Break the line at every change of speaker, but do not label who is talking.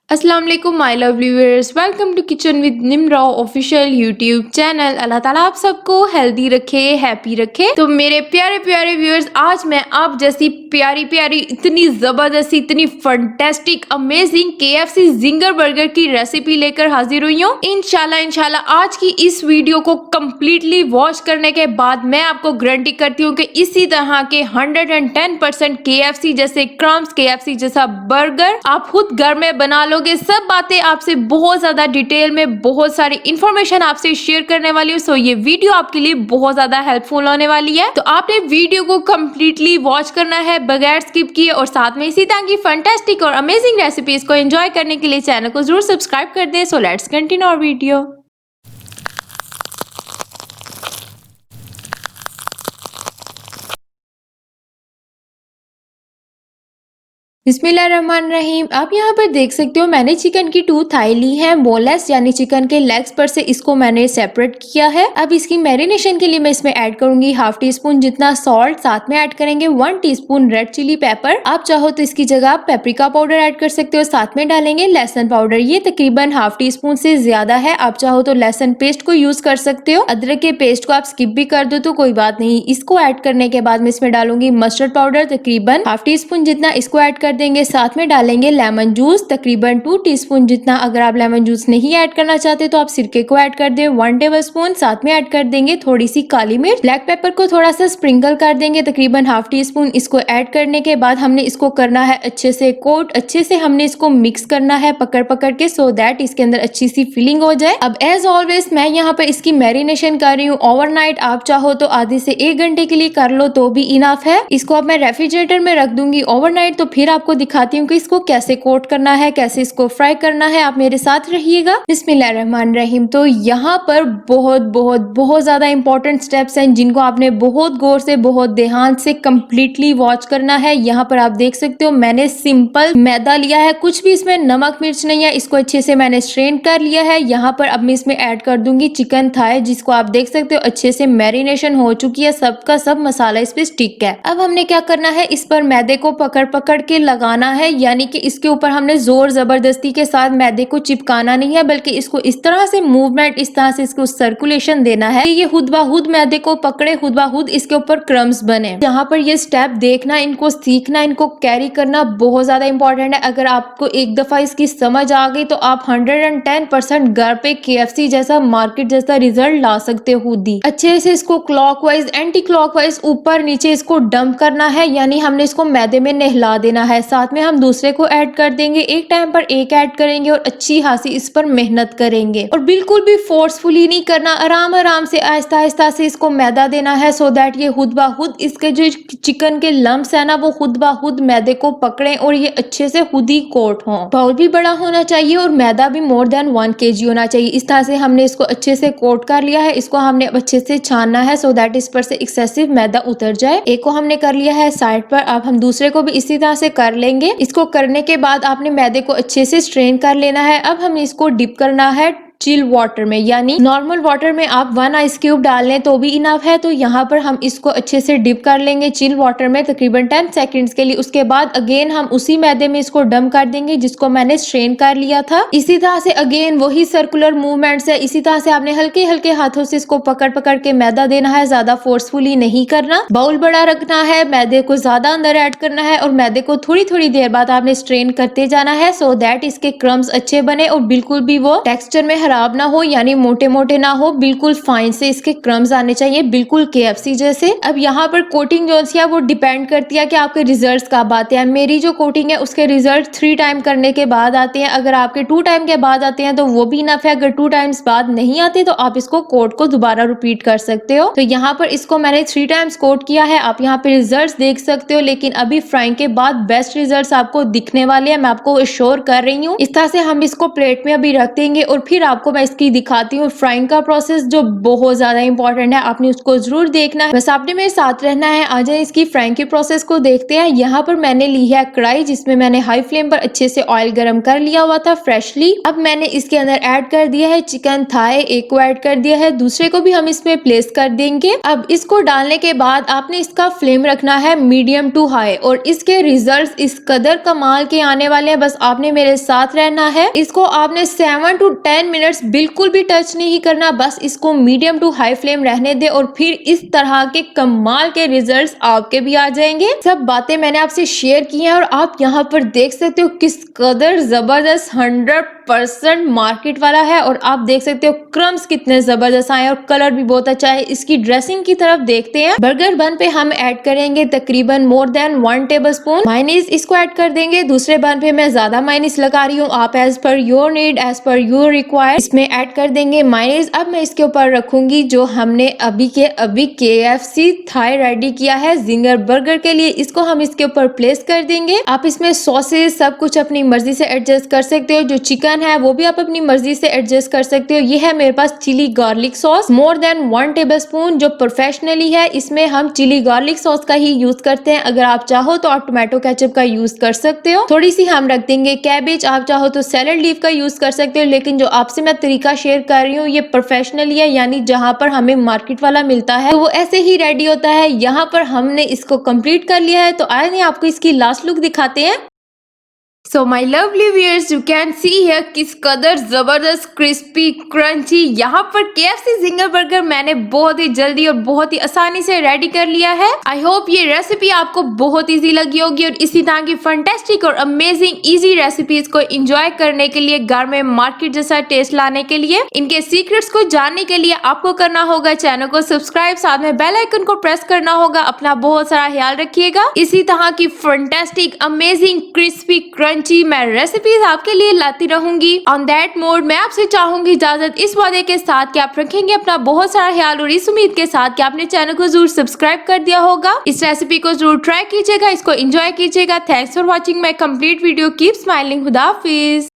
अस्सलाम वालेकुम my lovely viewers, welcome to kitchen with Nimra official YouTube channel. Allah ताला आप सबको हेल्दी रखे, हैप्पी रखे। तो मेरे प्यारे प्यारे व्यूअर्स, आज मैं आप जैसी प्यारी प्यारी इतनी जबरदस्त इतनी fantastic amazing KFC ginger burger की रेसिपी लेकर हाजिर हुई हूँ। इंशाल्लाह आज की इस वीडियो को कम्प्लीटली वॉच करने के बाद मैं आपको गारंटी करती हूँ कि इसी तरह के 110% KFC जैसे क्रम्स, KFC जैसा बर्गर आप खुद घर में बना लो। सब बातें आपसे बहुत ज्यादा डिटेल में बहुत सारी इंफॉर्मेशन आपसे शेयर करने वाली हूँ। सो ये वीडियो आपके लिए बहुत ज्यादा हेल्पफुल होने वाली है, तो आपने वीडियो को कम्प्लीटली वॉच करना है बगैर स्किप किए, और साथ में इसी तरह की फैंटास्टिक और अमेजिंग रेसिपीज को एंजॉय करने के लिए चैनल को जरूर सब्सक्राइब कर दें। So let's continue our video. बिस्मिल्लाहिर्रहमानिर्रहीम। आप यहाँ पर देख सकते हो मैंने चिकन की 2 थाई ली है, बोनलेस यानी चिकन के लेग्स पर से इसको मैंने सेपरेट किया है। अब इसकी मैरिनेशन के लिए मैं इसमें ऐड करूंगी हाफ टी स्पून जितना सॉल्ट, साथ में ऐड करेंगे 1 टीस्पून रेड चिली पेपर। आप चाहो तो इसकी जगह आप पेपरिका पाउडर ऐड कर सकते हो, साथ में डालेंगे लहसुन पाउडर, ये तकरीबन हाफ टी स्पून से ज्यादा है। आप चाहो तो लहसुन पेस्ट को यूज कर सकते हो, अदरक के पेस्ट को आप स्किप भी कर दो तो कोई बात नहीं। इसको ऐड करने के बाद मैं इसमें डालूंगी मस्टर्ड पाउडर तकरीबन हाफ टी स्पून जितना, इसको ऐड कर देंगे। साथ में डालेंगे लेमन जूस तकरीबन 2 टीस्पून जितना। अगर आप लेमन जूस नहीं ऐड करना चाहते तो आप सिरके को ऐड कर दें 1 टेबलस्पून। साथ में ऐड कर देंगे थोड़ी सी काली मिर्च, ब्लैक पेपर को थोड़ा सा स्प्रिंकल कर देंगे तकरीबन हाफ टी स्पून। इसको ऐड करने के बाद हमने इसको करना है अच्छे से कोट, अच्छे से हमने इसको मिक्स करना है पकड़ पकड़ के, सो दैट इसके अंदर अच्छी सी फीलिंग हो जाए। अब एज ऑलवेज मैं यहाँ पर इसकी मैरिनेशन कर रही हूँ ओवरनाइट। आप चाहो तो आधे से 1 घंटे के लिए कर लो तो भी इनफ है। इसको अब मैं रेफ्रिजरेटर में रख दूंगी ओवरनाइट, तो फिर आपको दिखाती हूँ कि इसको कैसे कोट करना है, कैसे इसको फ्राई करना है। आप मेरे साथ रहिएगा। बिस्मिल्लाहिर्रहमानिर्रहीम। तो यहाँ पर बहुत बहुत बहुत ज्यादा इंपॉर्टेंट स्टेप्स हैं जिनको आपने बहुत गौर से, बहुत ध्यान से कंप्लीटली वॉच करना है। यहाँ पर आप देख सकते हो मैंने सिंपल मैदा लिया है, कुछ भी इसमें नमक मिर्च नहीं है। इसको अच्छे से मैंने स्ट्रेन कर लिया है। यहाँ पर अब मैं इसमें ऐड कर दूंगी चिकन थाई, जिसको आप देख सकते हो अच्छे से मैरिनेशन हो चुकी है, सबका सब मसाला इस पे स्टिक है। अब हमने क्या करना है, इस पर मैदे को पकड़ पकड़ के लगाना है, यानी कि इसके ऊपर हमने जोर जबरदस्ती के साथ मैदे को चिपकाना नहीं है, बल्कि इसको इस तरह से मूवमेंट, इस तरह से इसको सर्कुलेशन देना है कि ये खुद ब खुद मैदे को पकड़े, खुद ब खुद इसके ऊपर क्रम्स बने। यहाँ पर ये स्टेप देखना, इनको सीखना, इनको कैरी करना बहुत ज्यादा इंपॉर्टेंट है। अगर आपको एक दफा इसकी समझ आ गई तो आप 110% घर पे KFC जैसा, मार्केट जैसा रिजल्ट ला सकते हो खुद ही। अच्छे से इसको क्लॉकवाइज एंटी क्लॉकवाइज ऊपर नीचे इसको डंप करना है, यानी हमने इसको मैदे में नहला देना है। साथ में हम दूसरे को ऐड कर देंगे, एक टाइम पर एक ऐड करेंगे और अच्छी खासी इस पर मेहनत करेंगे। और बिल्कुल भी फोर्सफुली नहीं करना, आराम आराम से आहिस्ता आहिस्ता से इसको मैदा देना है, सो दैट ये खुद ब खुद इसके जो चिकन के लम्स है ना, वो खुद ब खुद मैदे को पकड़े और ये अच्छे से खुद ही कोट हो। बाउल भी बड़ा होना चाहिए और मैदा भी मोर देन 1 kg होना चाहिए। इस तरह से हमने इसको अच्छे से कोट कर लिया है। इसको हमने अच्छे से छानना है, सो दैट इस पर से एक्सेसिव मैदा उतर जाए। एक को हमने कर लिया है साइड पर, अब हम दूसरे को भी इसी तरह से कर लेंगे। इसको करने के बाद आपने मैदे को अच्छे से स्ट्रेन कर लेना है। अब हम इसको डिप करना है चिल वाटर में, यानी नॉर्मल वाटर में आप 1 आइस क्यूब डाल लें तो भी इनफ है। तो यहाँ पर हम इसको अच्छे से डिप कर लेंगे चिल वाटर में तकरीबन 10 सेकंड्स के लिए। उसके बाद अगेन हम उसी मैदे में इसको डंप कर देंगे जिसको मैंने स्ट्रेन कर लिया था। इसी तरह से अगेन वही सर्कुलर मूवमेंट्स है। इसी तरह से आपने हल्के हल्के हाथों से इसको पकड़ पकड़ के मैदा देना है, ज्यादा फोर्सफुली नहीं करना। बाउल बड़ा रखना है, मैदे को ज्यादा अंदर ऐड करना है और मैदे को थोड़ी थोड़ी देर बाद आपने स्ट्रेन करते जाना है, सो दैट इसके क्रम्स अच्छे बने और बिल्कुल भी वो टेक्सचर में खराब ना हो, यानी मोटे मोटे ना हो, बिल्कुल फाइन से इसके क्रम्स आने चाहिए, बिल्कुल KFC जैसे। अब यहाँ पर कोटिंग जो है वो डिपेंड करती है कि आपके रिजल्ट्स कब आते हैं। मेरी जो कोटिंग है उसके रिजल्ट 3 टाइम करने के बाद आते हैं। अगर आपके 2 टाइम के बाद आते हैं तो वो भी इनफ है। अगर 2 टाइम्स बाद नहीं आते तो आप इसको कोट को दोबारा रिपीट कर सकते हो। तो यहाँ पर इसको मैंने 3 टाइम्स कोट किया है। आप यहाँ पे रिजल्ट देख सकते हो, लेकिन अभी फ्राइंग के बाद बेस्ट रिजल्ट आपको दिखने वाले हैं, मैं आपको एश्योर कर रही हूँ। इस तरह से हम इसको प्लेट में अभी रख देंगे और फिर आपको मैं इसकी दिखाती हूँ फ्राइंग का प्रोसेस, जो बहुत ज्यादा इंपॉर्टेंट है, आपने उसको जरूर देखना है, बस आपने मेरे साथ रहना है। आ जाए इसकी फ्राइंग के प्रोसेस को देखते हैं। यहाँ पर मैंने ली है कढ़ाई, जिसमें मैंने हाई फ्लेम पर अच्छे से ऑयल गर्म कर लिया हुआ था फ्रेशली। अब मैंने इसके अंदर ऐड कर दिया है चिकन थाई, एक को ऐड कर दिया है, दूसरे को भी हम इसमें प्लेस कर देंगे। अब इसको डालने के बाद आपने इसका फ्लेम रखना है मीडियम टू हाई, और इसके रिजल्ट्स इस कदर कमाल के आने वाले हैं, बस आपने मेरे साथ रहना है। इसको आपने 7 to 10 मिनट्स बिल्कुल भी टच नहीं करना, बस इसको मीडियम टू हाई फ्लेम रहने दे, और फिर इस तरह के कमाल के रिजल्ट्स आपके भी आ जाएंगे। सब बातें मैंने आपसे शेयर की हैं, और आप यहाँ पर देख सकते हो किस कदर जबरदस्त 100% मार्केट वाला है, और आप देख सकते हो क्रम्स कितने जबरदस्त आए, और कलर भी बहुत अच्छा है। इसकी ड्रेसिंग की तरफ देखते हैं। बर्गर बन पे हम ऐड करेंगे तकरीबन मोर देन 1 टेबलस्पून मायोनीज, इसको ऐड कर देंगे। दूसरे बन पे मैं ज्यादा मायोनीज लगा रही हूँ, आप as per your need, as per your require इसमें ऐड कर देंगे मायोनीज। अब मैं इसके ऊपर रखूंगी जो हमने अभी के अभी KFC थाई रेडी किया है जिंगर बर्गर के लिए, इसको हम इसके ऊपर प्लेस कर देंगे। आप इसमें सॉसेस सब कुछ अपनी मर्जी से एडजस्ट कर सकते हो, जो चिकन है वो भी आप अपनी मर्जी से एडजस्ट कर सकते हो। ये है मेरे पास chilli garlic sauce more than 1 tablespoon, जो प्रोफेशनली है, इसमें हम चिली गार्लिक सॉस का ही यूज करते हैं। अगर आप चाहो तो आप टोमेटो केचप का यूज कर सकते हो। थोड़ी सी हम रख देंगे कैबेज, आप चाहो तो सैलड लीफ का यूज कर सकते हो, लेकिन जो आपसे मैं तरीका शेयर कर रही हूँ ये प्रोफेशनली है, यानी जहाँ पर हमें मार्केट वाला मिलता है तो वो ऐसे ही रेडी होता है। यहाँ पर हमने इसको कंप्लीट कर लिया है, तो आइए नहीं आपको इसकी लास्ट लुक दिखाते हैं। So my lovely viewers, you can see here किस कदर जबरदस्त क्रिस्पी क्रंची यहाँ पर KFC जिंगर बर्गर मैंने बहुत ही जल्दी और बहुत ही आसानी से रेडी कर लिया है। आई होप ये रेसिपी आपको बहुत इजी लगी होगी, और इसी तरह की फंटेस्टिक और अमेजिंग इजी रेसिपीज को एंजॉय करने के लिए, घर में मार्केट जैसा टेस्ट लाने के लिए, इनके सीक्रेट्स को जानने के लिए आपको करना होगा चैनल को सब्सक्राइब, साथ में बेल आइकन को प्रेस करना होगा। अपना बहुत सारा ख्याल रखिएगा। इसी तरह की फंटेस्टिक अमेजिंग क्रिस्पी मैं रेसिपीज आपके लिए लाती रहूंगी। ऑन दैट मोड मैं आपसे चाहूंगी इजाजत इस वादे के साथ कि आप रखेंगे अपना बहुत सारा ख्याल, और इस उम्मीद के साथ कि आपने चैनल को जरूर सब्सक्राइब कर दिया होगा। इस रेसिपी को जरूर ट्राई कीजिएगा, इसको एंजॉय कीजिएगा। Thanks for watching my complete video. Keep smiling. खुदा हाफिज।